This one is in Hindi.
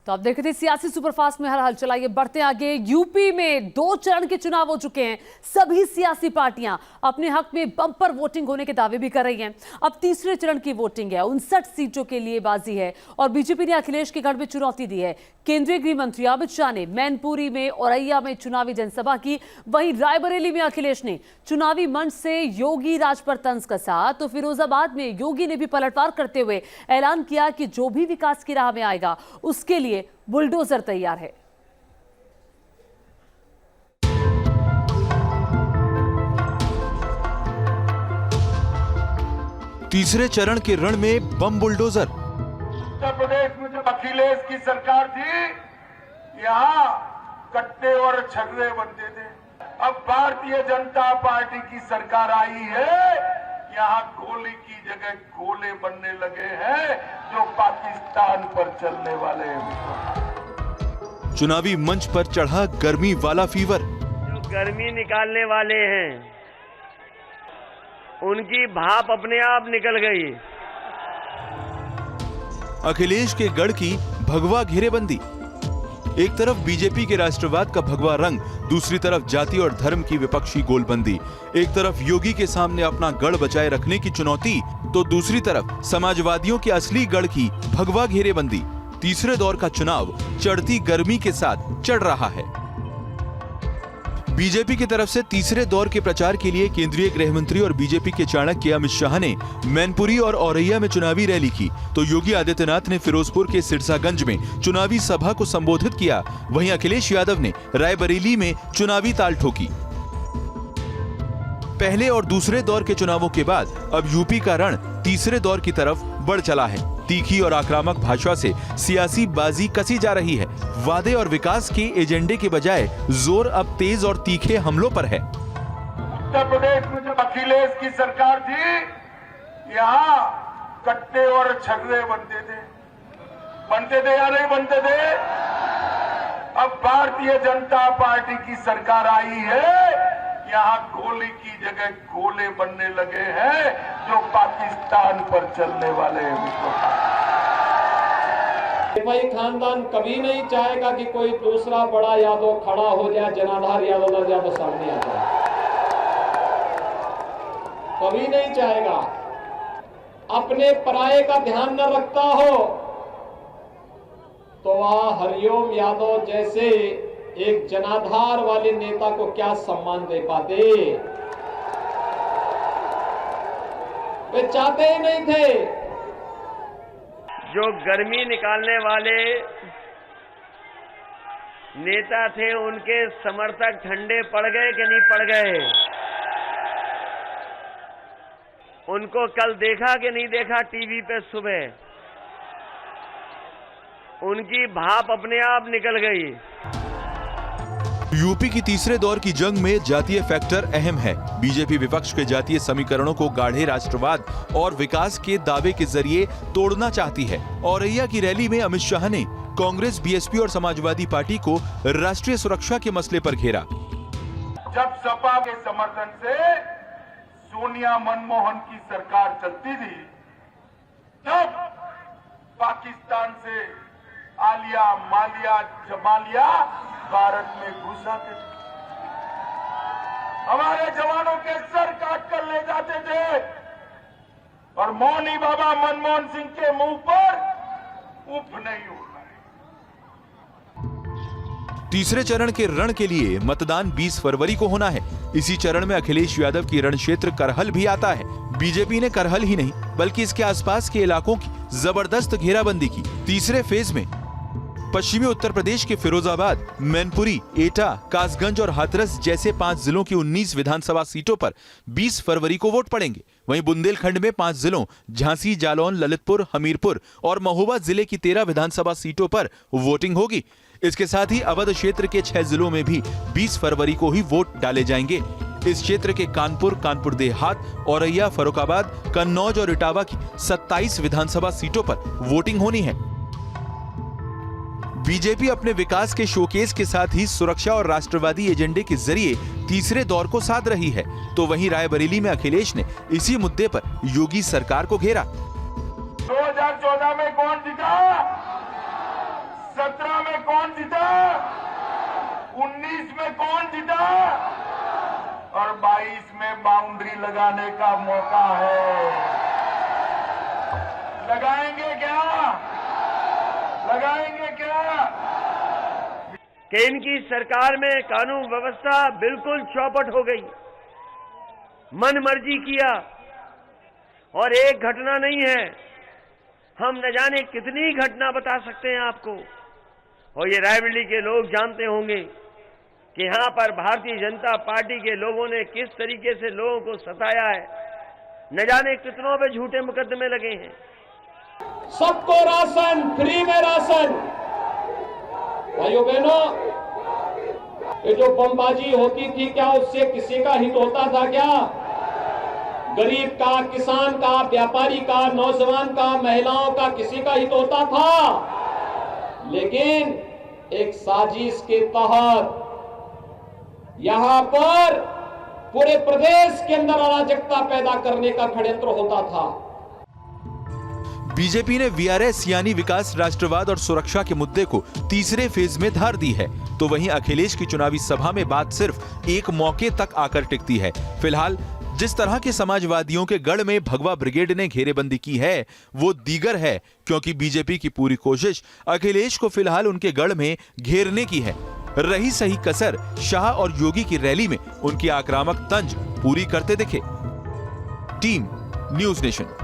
तो आप देख रहे थे सियासी सुपरफास्ट में हर हलचल। आइए बढ़ते आगे। यूपी में 2 चरण के चुनाव हो चुके हैं। सभी सियासी पार्टियां अपने हक में बम्पर वोटिंग होने के दावे भी कर रही हैं। अब तीसरे चरण की वोटिंग है। 59 सीटों के लिए बाजी है और बीजेपी ने अखिलेश के गढ़ में चुनौती दी है। केंद्रीय गृह मंत्री अमित शाह ने मैनपुरी में, औरैया में चुनावी जनसभा की। वहीं रायबरेली में अखिलेश ने चुनावी मंच से योगी राज पर तंज कसा, तो फिरोजाबाद में योगी ने भी पलटवार करते हुए ऐलान किया कि जो भी विकास की राह में आएगा उसके लिए बुलडोजर तैयार है। तीसरे चरण के रण में बम बुलडोजर। उत्तर प्रदेश में जब अखिलेश की सरकार थी, यहाँ कट्टे और छर्रे बनते थे। अब भारतीय जनता पार्टी की सरकार आई है, यहाँ गोली की जगह गोले बनने लगे हैं जो पाकिस्तान पर चलने वाले हैं। चुनावी मंच पर चढ़ा गर्मी वाला फीवर। जो गर्मी निकालने वाले हैं उनकी भाप अपने आप निकल गई। अखिलेश के गढ़ की भगवा घेरेबंदी। एक तरफ बीजेपी के राष्ट्रवाद का भगवा रंग, दूसरी तरफ जाति और धर्म की विपक्षी गोलबंदी। एक तरफ योगी के सामने अपना गढ़ बचाए रखने की चुनौती, तो दूसरी तरफ समाजवादियों के असली गढ़ की भगवा घेरेबंदी। तीसरे दौर का चुनाव चढ़ती गर्मी के साथ चढ़ रहा है। बीजेपी की तरफ से तीसरे दौर के प्रचार के लिए केंद्रीय गृह मंत्री और बीजेपी के चाणक्य अमित शाह ने मैनपुरी और औरैया में चुनावी रैली की, तो योगी आदित्यनाथ ने फिरोजपुर के सिरसागंज में चुनावी सभा को संबोधित किया। वहीं अखिलेश यादव ने रायबरेली में चुनावी ताल ठोकी। पहले और दूसरे दौर के चुनावों के बाद अब यूपी का रण तीसरे दौर की तरफ बढ़ चला है। तीखी और आक्रामक भाषा से सियासी बाजी कसी जा रही है। वादे और विकास के एजेंडे के बजाय जोर अब तेज और तीखे हमलों पर है। उत्तर प्रदेश में जब अखिलेश की सरकार थी, यहाँ कट्टे और छर्रे बनते थे या नहीं बनते थे? अब भारतीय जनता पार्टी की सरकार आई है, यहाँ गोली की जगह गोले बनने लगे हैं जो पाकिस्तान पर चलने वाले हैं। भाई खानदान कभी नहीं चाहेगा कि कोई दूसरा बड़ा यादव खड़ा हो जाए, जनाधार यादव सामने आ जाए। कभी नहीं चाहेगा। अपने पराये का ध्यान न रखता हो तो वह हरिओम यादव जैसे एक जनाधार वाले नेता को क्या सम्मान दे पाते? वे चाहते ही नहीं थे। जो गर्मी निकालने वाले नेता थे उनके समर्थक ठंडे पड़ गए कि नहीं पड़ गए? उनको कल देखा कि नहीं देखा टीवी पे सुबह? उनकी भाप अपने आप निकल गई। यूपी की तीसरे दौर की जंग में जातीय फैक्टर अहम है। बीजेपी विपक्ष के जातीय समीकरणों को गाढ़े राष्ट्रवाद और विकास के दावे के जरिए तोड़ना चाहती है। औरैया की रैली में अमित शाह ने कांग्रेस, बीएसपी और समाजवादी पार्टी को राष्ट्रीय सुरक्षा के मसले पर घेरा। जब सपा के समर्थन से सोनिया मनमोहन की सरकार चलती थी, तब पाकिस्तान से आलिया, मालिया, जमालिया भारत में घुस आते थे। हमारे जवानों के सर काट कर ले जाते थे और मौनी बाबा मनमोहन सिंह के मुंह पर उफ नहीं उड़ रहा। तीसरे चरण के रण के लिए मतदान 20 फरवरी को होना है। इसी चरण में अखिलेश यादव की रण क्षेत्र करहल भी आता है। बीजेपी ने करहल ही नहीं बल्कि इसके आसपास के इलाकों की जबरदस्त घेराबंदी की। तीसरे फेज में पश्चिमी उत्तर प्रदेश के फिरोजाबाद, मैनपुरी, एटा, कासगंज और हाथरस जैसे 5 जिलों की 19 विधानसभा सीटों पर 20 फरवरी को वोट पड़ेंगे। वहीं बुंदेलखंड में 5 जिलों झांसी, जालौन, ललितपुर, हमीरपुर और महोबा जिले की 13 विधानसभा सीटों पर वोटिंग होगी। इसके साथ ही अवध क्षेत्र के 6 जिलों में भी 20 फरवरी को ही वोट डाले जाएंगे। इस क्षेत्र के कानपुर, कानपुर देहात, औरैया, फर्रुखाबाद, कन्नौज और इटावा की 27 विधानसभा सीटों पर वोटिंग होनी है। बीजेपी अपने विकास के शोकेस के साथ ही सुरक्षा और राष्ट्रवादी एजेंडे के जरिए तीसरे दौर को साध रही है, तो वहीं रायबरेली में अखिलेश ने इसी मुद्दे पर योगी सरकार को घेरा। 2014 में कौन जीता? 17 में कौन जीता, 19 में कौन जीता और 22 में बाउंड्री लगाने का मौका है। लगाएंगे क्या, लगाएंगे क्या? कि इनकी सरकार में कानून व्यवस्था बिल्कुल चौपट हो गई, मन मर्जी किया और एक घटना नहीं है, हम न जाने कितनी घटना बता सकते हैं आपको। और ये रायबरेली के लोग जानते होंगे कि यहां पर भारतीय जनता पार्टी के लोगों ने किस तरीके से लोगों को सताया है, न जाने कितनों पे झूठे मुकदमे लगे हैं। सबको राशन, फ्री में राशन। भाइयों बहनों, ये जो बमबाजी होती थी, क्या उससे किसी का हित होता था क्या? गरीब का, किसान का, व्यापारी का, नौजवान का, महिलाओं का, किसी का हित होता था? लेकिन एक साजिश के तहत यहां पर पूरे प्रदेश के अंदर अराजकता पैदा करने का षड्यंत्र होता था। बीजेपी ने वीआरएस यानी विकास, राष्ट्रवाद और सुरक्षा के मुद्दे को तीसरे फेज में धार दी है, तो वहीं अखिलेश की चुनावी सभा में बात सिर्फ एक मौके तक आकर टिकती है। फिलहाल जिस तरह के समाजवादियों के गढ़ में भगवा ब्रिगेड ने घेरेबंदी की है, वो दीगर है, क्योंकि बीजेपी की पूरी कोशिश अखिलेश को फिलहाल उनके गढ़ में घेरने की है। रही सही कसर शाह और योगी की रैली में उनकी आक्रामक तंज पूरी करते दिखे। Team news nation.